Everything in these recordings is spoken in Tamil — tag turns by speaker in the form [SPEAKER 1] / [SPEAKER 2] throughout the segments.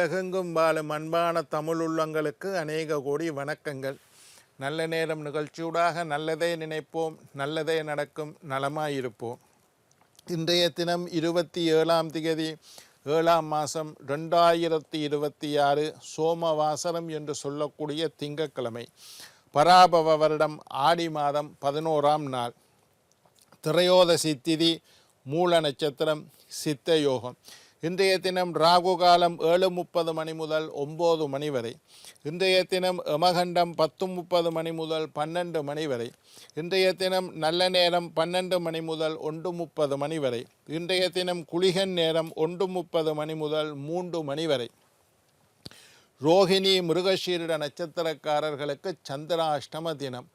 [SPEAKER 1] உலகெங்கும் வாழும் அன்பான தமிழ் உள்ளங்களுக்கு அநேக கோடி வணக்கங்கள். நல்ல நேரம் நிகழ்ச்சியூடாக நல்லதே நினைப்போம், நல்லதே நடக்கும், நலமாயிருப்போம். இன்றைய தினம் 27ஆம் தேதி 7ஆம் மாதம் 2026 சோமவாசரம் என்று சொல்லக்கூடிய திங்கட்கிழமை, பராபவ வருடம் ஆடி மாதம் 11ஆம் நாள், திரையோதசி திதி, மூல நட்சத்திரம், சித்த யோகம். இன்றைய தினம் ராகு காலம் 7:30 மணி முதல் 9 மணி வரை. இன்றைய தினம் யமகண்டம் 10:30 மணி முதல் 12 மணி வரை. இன்றைய தினம் நல்ல நேரம் 12 மணி முதல் 1:30 மணி வரை. இன்றைய தினம் குளிகன் நேரம் 1:30 மணி முதல் 3 மணி வரை. ரோஹிணி மிருகஷீரிட நட்சத்திரக்காரர்களுக்கு சந்திராஷ்டம தினம்.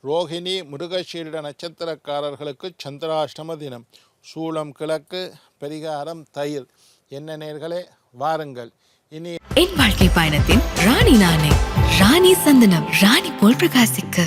[SPEAKER 1] ரோஹிணி மிருகஷீரிட நட்சத்திரக்காரர்களுக்கு சந்திராஷ்டம தினம். சூளம் கிழக்கு, பரிகாரம் தயிர். என்ன நேர்களே, வாருங்கள். இனி
[SPEAKER 2] என் வாழ்க்கை பயணத்தின் ராணி நானே, ராணி சந்தனம், ராணி போல் பிரகாசிக்க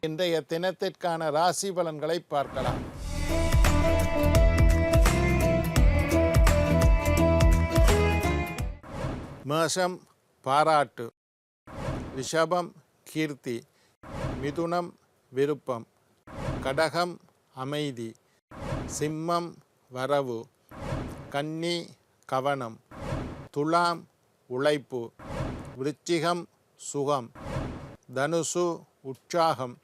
[SPEAKER 1] இன்றைய தினத்திற்கான ராசி பலன்களை பார்க்கலாம். மேஷம் பாராட்டு, ரிஷபம் கீர்த்தி, மிதுனம் விருப்பம், கடகம் அமைதி, சிம்மம் வரவு, கன்னி கவனம், துலாம் உழைப்பு, விருச்சிகம் சுகம், தனுசு உற்சாகம்,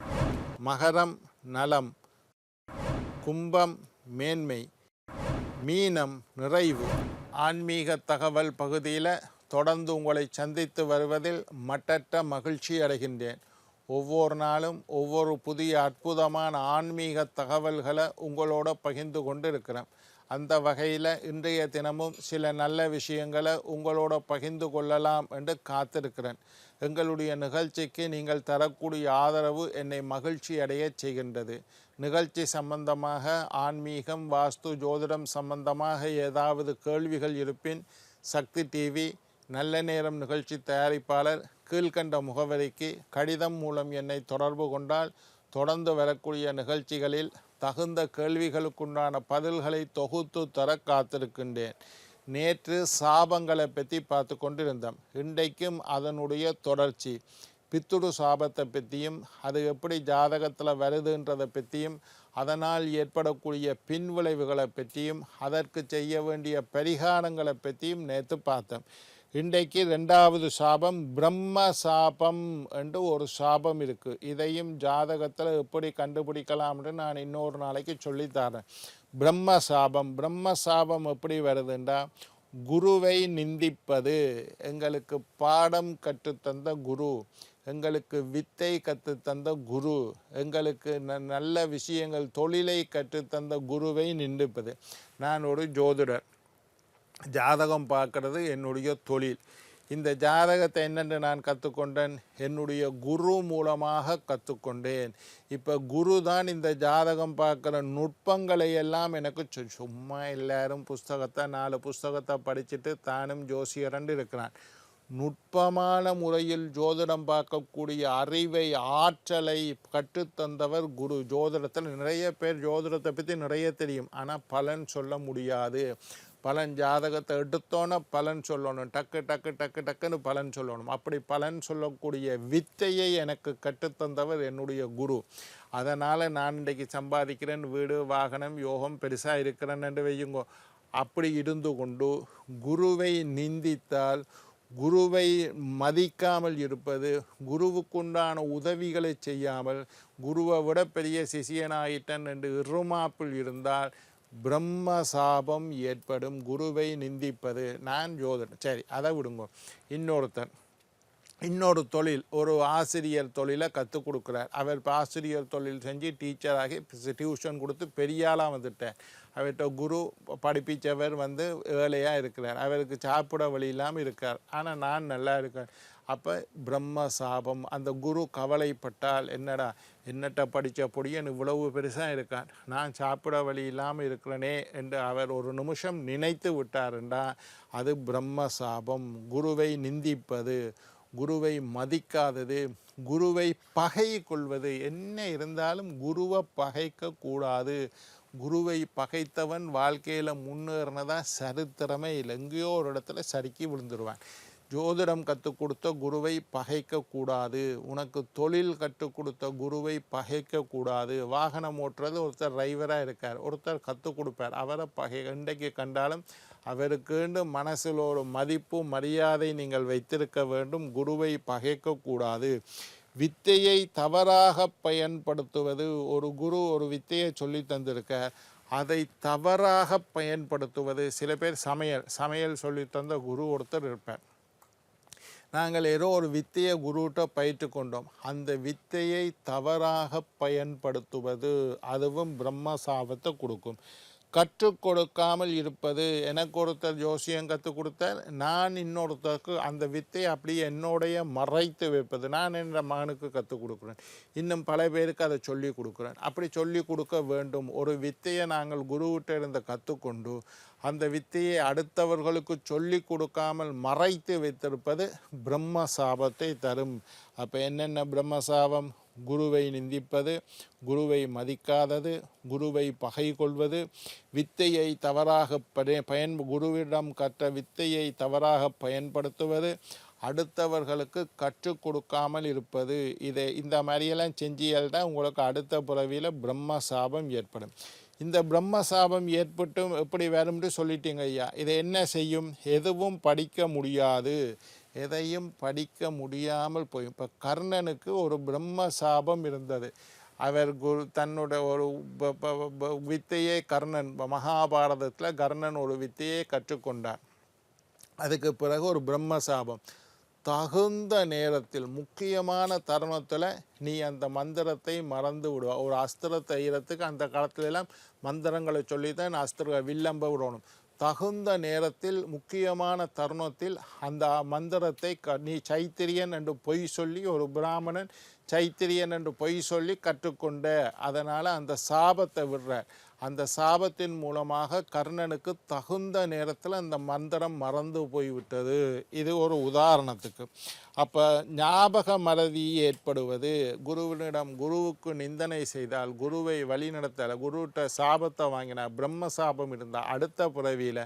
[SPEAKER 1] மகரம் நலம், கும்பம் மேன்மை, மீனம் நிறைவு. ஆன்மீக தகவல் பகுதியில் தொடர்ந்து உங்களை சந்தித்து வருவதில் மட்டற்ற மகிழ்ச்சி அடைகின்றேன். ஒவ்வொரு நாளும் ஒவ்வொரு புதிய அற்புதமான ஆன்மீக தகவல்களை உங்களோட பகிர்ந்து கொண்டு இருக்கிறேன். அந்த வகையில் இன்றைய தினமும் சில நல்ல விஷயங்களை உங்களோட பகிர்ந்து கொள்ளலாம் என்று காத்திருக்கிறேன். எங்களுடைய நிகழ்ச்சிக்கு நீங்கள் தரக்கூடிய ஆதரவு என்னை மகிழ்ச்சி அடைய செய்கின்றது. நிகழ்ச்சி சம்பந்தமாக, ஆன்மீகம், வாஸ்து, ஜோதிடம் சம்பந்தமாக ஏதாவது கேள்விகள் இருப்பின் சக்தி டிவி நல்ல நேரம் நிகழ்ச்சி தயாரிப்பாளர் கீழ்கண்ட முகவரிக்கு கடிதம் மூலம் என்னை தொடர்பு கொண்டால் தொடர்ந்து வரக்கூடிய நிகழ்ச்சிகளில் தகுந்த கேள்விகளுக்குண்டான பதில்களை தொகுத்து தர காத்திருக்கின்றேன். நேற்று சாபங்களை பற்றி பார்த்து கொண்டிருந்தோம். இன்றைக்கும் அதனுடைய தொடர்ச்சி. பித்துடு சாபத்தை பற்றியும், அது எப்படி ஜாதகத்தில் வருதுன்றதை பற்றியும், அதனால் ஏற்படக்கூடிய பின்விளைவுகளை பற்றியும், அதற்கு செய்ய வேண்டிய பரிகாரங்களை பற்றியும் நேற்று பார்த்தோம். இன்றைக்கு 2வது சாபம் பிரம்ம சாபம் என்று ஒரு சாபம் இருக்குது. இதையும் ஜாதகத்தில் எப்படி கண்டுபிடிக்கலாம்னு நான் இன்னொரு நாளைக்கு சொல்லித்தரேன். பிரம்ம சாபம் எப்படி வருதுண்டா, குருவை நிந்திப்பது. எங்களுக்கு பாடம் கற்றுத்தந்த குரு, எங்களுக்கு வித்தை கற்றுத்தந்த குரு, எங்களுக்கு நல்ல விஷயங்கள் தொழிலை கற்றுத்தந்த குருவை நிந்திப்பது. நான் ஒரு ஜோதிடர், ஜாதகம் பார்க்கறது என்னுடைய தொழில். இந்த ஜாதகத்தை என்னென்று நான் கற்றுக்கொண்டேன், என்னுடைய குரு மூலமாக கற்றுக்கொண்டேன். இப்போ குரு தான் இந்த ஜாதகம் பார்க்குற நுட்பங்களை எல்லாம் எனக்கு சும்மா எல்லாரும் புஸ்தகத்தை 4 புஸ்தகத்தை படிச்சுட்டு தானும் ஜோசியரண்டு இருக்கிறான். நுட்பமான முறையில் ஜோதிடம் பார்க்கக்கூடிய அறிவை, ஆற்றலை கற்றுத்தந்தவர் குரு. ஜோதிடத்தில் நிறைய பேர் ஜோதிடத்தை பற்றி நிறைய தெரியும், ஆனால் பலன் சொல்ல முடியாது. பலன் ஜாதகத்தை எடுத்தோன்னே பலன் சொல்லணும், டக்குன்னு பலன் சொல்லணும். அப்படி பலன் சொல்லக்கூடிய வித்தையை எனக்கு கற்றுத்தந்தவர் என்னுடைய குரு. அதனால் நான் இன்றைக்கு சம்பாதிக்கிறேன், வீடு வாகனம் யோகம் பெருசாக இருக்கிறேன் என்று வையுங்கோ. அப்படி இருந்து கொண்டு குருவை நிந்தித்தால், குருவை மதிக்காமல் இருப்பது, குருவுக்குண்டான உதவிகளை செய்யாமல், குருவை விட பெரிய சிஷியனாயிட்டன் என்று இருமாப்பில் இருந்தால் பிரம்ம சாபம் ஏற்படும். குருவை நிந்திப்பது. நான் ஜோதிடன், சரி அதை விடுங்க. இன்னொரு தொழில், ஒரு ஆசிரியர் தொழிலை கற்றுக் கொடுக்குறார். அவர் ஆசிரியர் தொழில் செஞ்சு டீச்சராகி டியூஷன் கொடுத்து பெரியாளாக வந்துட்டார். அவர்கிட்ட குரு படிப்பிச்சவர் ஏழையாக இருக்கிறார். அவருக்கு சாப்பிட வழி இல்லாமல் இருக்கார். ஆனால் நான் நல்லா இருக்கேன். அப்போ பிரம்ம சாபம். அந்த குரு கவலைப்பட்டால், என்னடா என்னட்ட படித்த பொடியன் இவ்வளவு பெருசாக இருக்கான், நான் சாப்பிட வழி இல்லாமல் இருக்கிறேனே என்று அவர் ஒரு நிமிஷம் நினைத்து விட்டாருண்டா அது பிரம்ம சாபம். குருவை நிந்திப்பது, குருவை மதிக்காதது, குருவை பகை கொள்வது. என்ன இருந்தாலும் குருவை பகைக்க கூடாது. குருவை பகைத்தவன் வாழ்க்கையில் முன்னேறினதா சரித்திரமே இல்லை. எங்கேயோ ஒரு இடத்துல சறுக்கி விழுந்துருவான். ஜோதிடம் கற்றுக் கொடுத்த குருவை பகைக்கக்கூடாது, உனக்கு தொழில் கற்றுக் கொடுத்த குருவை பகைக்கக்கூடாது. வாகனம் ஓட்டுறது ஒருத்தர் டிரைவராக இருக்கார், ஒருத்தர் கற்றுக் கொடுப்பார், அவரை இன்றைக்கு கண்டாலும் அவருக்குண்டு மனசில் ஒரு மதிப்பு மரியாதை நீங்கள் வைத்திருக்க வேண்டும். குருவை பகைக்கக்கூடாது. வித்தையை தவறாக பயன்படுத்துவது, ஒரு குரு ஒரு வித்தையை சொல்லி தந்திருக்க அதை தவறாக பயன்படுத்துவது. சில பேர் சமையல் சொல்லி தந்த குரு ஒருத்தர் இருப்பார், நாங்கள் ஏதோ ஒரு வித்தையை குருகிட்ட பயிற்று கொண்டோம், அந்த வித்தையை தவறாக பயன்படுத்துவது அதுவும் பிரம்ம சாபத்தை கொடுக்கும். கற்றுக் கொடுக்காமல் இருப்பது, எனக்கு ஒருத்தர் ஜோசியம் கற்றுக் கொடுத்தார், நான் இன்னொருத்தருக்கு அந்த வித்தை அப்படியே என்னோடைய மறைத்து வைப்பது. நான் என்ற மகனுக்கு கற்றுக் கொடுக்குறேன், இன்னும் பல பேருக்கு அதை சொல்லி கொடுக்குறேன். அப்படி சொல்லி கொடுக்க வேண்டும். ஒரு வித்தையை நாங்கள் குருவிட்ட இருந்து கற்றுக்கொண்டு அந்த வித்தையை அடுத்தவர்களுக்கு சொல்லி கொடுக்காமல் மறைத்து வைத்திருப்பது பிரம்ம சாபத்தை தரும். அப்போ என்னென்ன பிரம்ம சாபம்? குருவை நிந்திப்பது, குருவை மதிக்காதது, குருவை பகை கொள்வது, வித்தையை தவறாக குருவிடம் கற்ற வித்தையை தவறாக பயன்படுத்துவது, அடுத்தவர்களுக்கு கற்றுக் கொடுக்காமல் இருப்பது. இந்த மாதிரியெல்லாம் செஞ்சியால் தான் உங்களுக்கு அடுத்த பிறவியில் பிரம்ம சாபம் ஏற்படும். இந்த பிரம்ம சாபம் ஏற்பட்டும் எப்படி வரும்னு சொல்லிட்டீங்க ஐயா. இதை என்ன செய்யும்? எதுவும் படிக்க முடியாது, எதையும் படிக்க முடியாமல் போய். இப்போ கர்ணனுக்கு ஒரு பிரம்ம சாபம் இருந்தது. அவர் தன்னுடைய ஒரு வித்தையை கர்ணன் மகாபாரதத்தில் கர்ணன் ஒரு வித்தையை கற்றுக்கொண்டார். அதுக்கு பிறகு ஒரு பிரம்ம சாபம். தகுந்த நேரத்தில் முக்கியமான தருணத்தில் நீ அந்த மந்திரத்தை மறந்து விடுவா. ஒரு அஸ்திரத்தை செய்கிறதுக்கு அந்த காலத்துலலாம் மந்திரங்களை சொல்லி தான் வில்லம்ப விடணும். தகுந்த நேரத்தில் முக்கியமான தருணத்தில் அந்த மந்திரத்தை நீ சைத்திரியன் என்று பொய் சொல்லி, ஒரு பிராமணன் சைத்திரியன் என்று பொய் சொல்லி கற்றுக்கொண்ட, அதனால் அந்த சாபத்தை விடுற. அந்த சாபத்தின் மூலமாக கர்ணனுக்கு தகுந்த நேரத்தில் அந்த மந்திரம் மறந்து போய்விட்டது. இது ஒரு உதாரணத்துக்கு. அப்போ ஞாபக மறதி ஏற்படுவது, குருவுக்கு நிந்தனை செய்தால், குருவை வழிநடத்தலை, குருவிட்ட சாபத்தை வாங்கினார், பிரம்ம சாபம் இருந்தால் அடுத்த பிறவியில்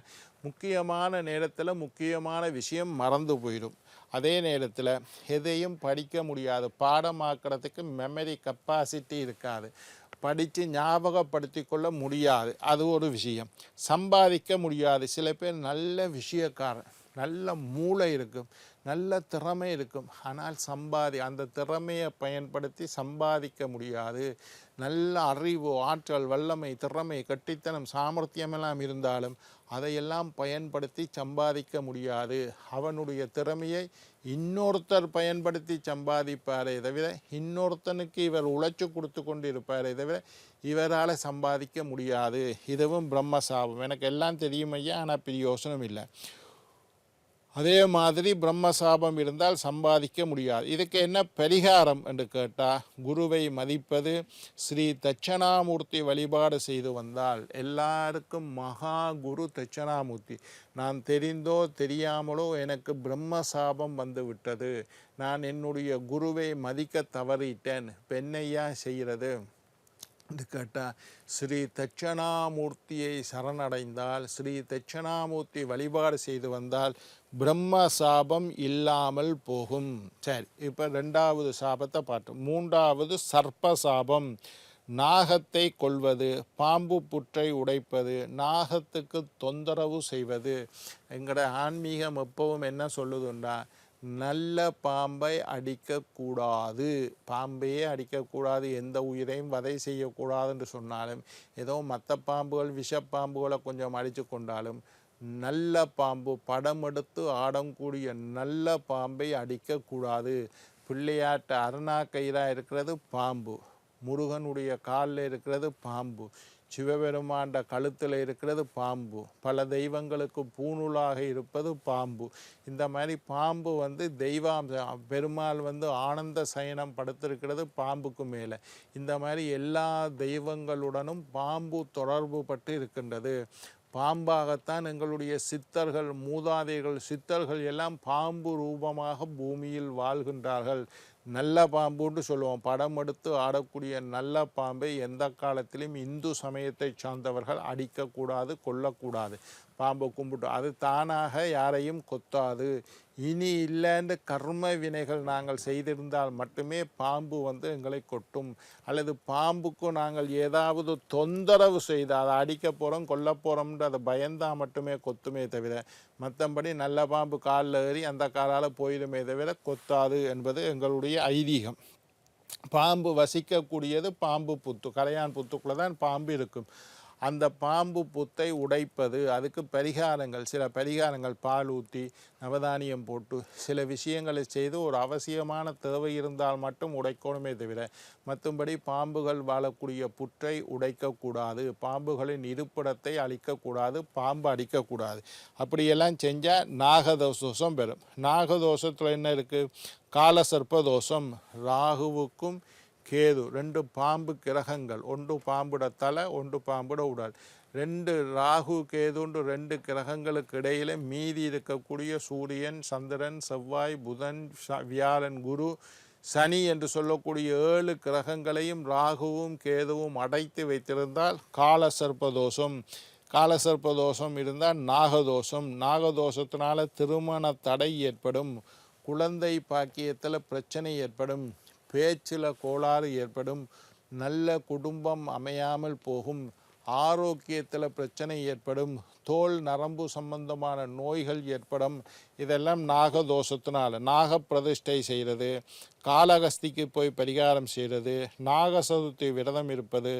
[SPEAKER 1] முக்கியமான நேரத்தில் முக்கியமான விஷயம் மறந்து போயிடும். அதே நேரத்தில் எதையும் படிக்க முடியாது, பாடமாக்குறதுக்கு மெமரி கெப்பாசிட்டி இருக்காது, படித்து ஞாபகப்படுத்தி கொள்ள முடியாது. அது ஒரு விஷயம். சம்பாதிக்க முடியாது. சில பேர் நல்ல விஷயக்காரன், நல்ல மூளை இருக்கும், நல்ல திறமை இருக்கும், ஆனால் அந்த திறமையை பயன்படுத்தி சம்பாதிக்க முடியாது. நல்ல அறிவு, ஆற்றல், வல்லமை, திறமை, கட்டித்தனம், சாமர்த்தியமெல்லாம் இருந்தாலும் அதையெல்லாம் பயன்படுத்தி சம்பாதிக்க முடியாது. அவனுடைய திறமையை இன்னொருத்தர் பயன்படுத்தி சம்பாதிப்பாரே தவிர, இன்னொருத்தனுக்கு இவர் உழைச்சி கொடுத்து கொண்டு இருப்பாரே தவிர இவரால் சம்பாதிக்க முடியாது. இதுவும் பிரம்ம சாபம். எனக்கு எல்லாம் தெரியும் ஐயா, ஆனால் பிரயோசனம் இல்லை. அதே மாதிரி பிரம்ம சாபம் இருந்தால் சம்பாதிக்க முடியாது. இதுக்கு என்ன பரிகாரம் என்று கேட்டால், குருவை மதிப்பது, ஸ்ரீ தட்சணாமூர்த்தி வழிபாடு செய்து வந்தால், எல்லாருக்கும் மகா குரு தட்சணாமூர்த்தி. நான் தெரிந்தோ தெரியாமலோ எனக்கு பிரம்ம சாபம் வந்து விட்டது, நான் என்னுடைய குருவை மதிக்க தவறிட்டேன், பெண்ணையா செய்கிறது என்று கேட்டால், ஸ்ரீ தட்சணாமூர்த்தியை சரணடைந்தால், ஸ்ரீ தட்சணாமூர்த்தி வழிபாடு செய்து வந்தால் பிரம்ம சாபம் இல்லாமல் போகும். சரி, இப்போ 2வது சாபத்தை பார்த்தோம். 3வது சர்ப்ப சாபம். நாகத்தை கொல்வது, பாம்பு புற்றை உடைப்பது, நாகத்துக்கு தொந்தரவு செய்வது. எங்களோட ஆன்மீகம் எப்பவும் என்ன சொல்லுதுண்டா, நல்ல பாம்பை அடிக்கக்கூடாது, பாம்பையே அடிக்கக்கூடாது, எந்த உயிரையும் வதை செய்யக்கூடாதுன்னு சொன்னாலும், ஏதோ மற்ற பாம்புகள் விஷப்பாம்புகளை கொஞ்சம் அடித்து கொண்டாலும், நல்ல பாம்பு, படம் எடுத்து ஆடக்கூடிய நல்ல பாம்பை அடிக்கக்கூடாது. பிள்ளையாட்ட அருணா கயிறாக இருக்கிறது பாம்பு, முருகனுடைய காலில் இருக்கிறது பாம்பு, சிவபெருமாண்ட கழுத்தில் இருக்கிறது பாம்பு, பல தெய்வங்களுக்கு பூணூலாக இருப்பது பாம்பு. இந்த மாதிரி பாம்பு பெருமாள் ஆனந்த சயனம் படுத்திருக்கிறது பாம்புக்கு மேலே. இந்த மாதிரி எல்லா தெய்வங்களுடனும் பாம்பு தொடர்பு பட்டு இருக்கின்றது. பாம்பாகத்தான் எங்களுடைய சித்தர்கள், மூதாதைகள், சித்தர்கள் எல்லாம் பாம்பு ரூபமாக பூமியில் வாழ்கின்றார்கள். நல்ல பாம்புன்னு சொல்லுவோம். படம் எடுத்து ஆடக்கூடிய நல்ல பாம்பை எந்த காலத்திலும் இந்து சமயத்தை சார்ந்தவர்கள் அடிக்கக்கூடாது, கொல்லக்கூடாது. பாம்பை கும்பிட்டு அது தானாக யாரையும் கொத்தாது. இனி இல்லைன்ற கர்ம வினைகள் நாங்கள் செய்திருந்தால் மட்டுமே பாம்பு வந்து எங்களை கொட்டும். அல்லது பாம்புக்கு நாங்கள் ஏதாவது தொந்தரவு செய்தால் அதை அடிக்க போகிறோம் கொல்ல போகிறோம்ன்ற அதை பயந்தால் மட்டுமே கொத்துமே தவிர, மற்றபடி நல்ல பாம்பு காலில் ஏறி அந்த காலால் போயிடுமே தவிர கொத்தாது என்பது எங்களுடைய ஐதீகம். பாம்பு வசிக்கக்கூடியது பாம்பு புத்து, கரையான் புத்துக்குள்ளே தான் பாம்பு இருக்கும். அந்த பாம்பு புத்தை உடைப்பது, அதுக்கு பரிகாரங்கள், சில பரிகாரங்கள் பால் ஊற்றி நவதானியம் போட்டு சில விஷயங்களை செய்து ஒரு அவசியமான தேவை இருந்தால் மட்டும் உடைக்கணுமே தவிர, மற்றும்படி பாம்புகள் வாழக்கூடிய புற்றை உடைக்கக்கூடாது, பாம்புகளின் இருப்பிடத்தை அழிக்கக்கூடாது, பாம்பு அடிக்கக்கூடாது. அப்படியெல்லாம் செஞ்சால் நாகதோஷம் பெறும். நாகதோஷத்தில் என்ன இருக்குது? காலசர்ப்ப தோஷம். ராகுவுக்கும் கேது 2 பாம்பு கிரகங்கள், ஒன்று பாம்புட தலை, ஒன்று பாம்புட உடல். 2 ராகு கேதுண்டு 2 கிரகங்களுக்கு இடையில மீதி இருக்கக்கூடிய சூரியன், சந்திரன், செவ்வாய், புதன், வியாழன், குரு, சனி என்று சொல்லக்கூடிய 7 கிரகங்களையும் ராகுவும் கேதுவும் அடைத்து வைத்திருந்தால் காலசர்ப்பதோஷம். காலசர்ப்பதோஷம் இருந்தால் நாகதோஷம். நாகதோஷத்தினால திருமண தடை ஏற்படும், குழந்தை பாக்கியத்தில் பிரச்சனை ஏற்படும், பேச்சில் கோளாறு ஏற்படும், நல்ல குடும்பம் அமையாமல் போகும், ஆரோக்கியத்தில் பிரச்சனை ஏற்படும், தோல் நரம்பு சம்பந்தமான நோய்கள் ஏற்படும். இதெல்லாம் நாகதோஷத்தினால. நாக பிரதிஷ்டை செய்கிறது, காளகஸ்திக்கு போய் பரிகாரம் செய்கிறது, நாக சதுர்த்தி விரதம் இருப்பது,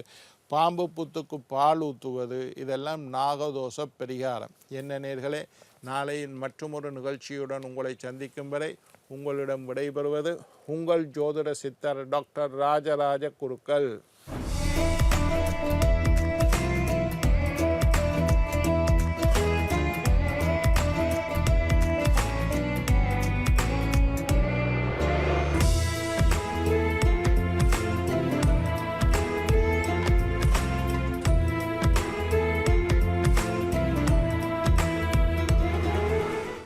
[SPEAKER 1] பாம்பு புத்துக்கு பால் ஊற்றுவது, இதெல்லாம் நாகதோஷ பரிகாரம். என்ன நேர்களே, நாளை மற்றொரு நிகழ்ச்சியுடன் உங்களை சந்திக்கும் வரை உங்களிடம் விடைபெறுவது உங்கள் ஜோதிட சித்தர் டாக்டர் ராஜராஜ குருக்கள்.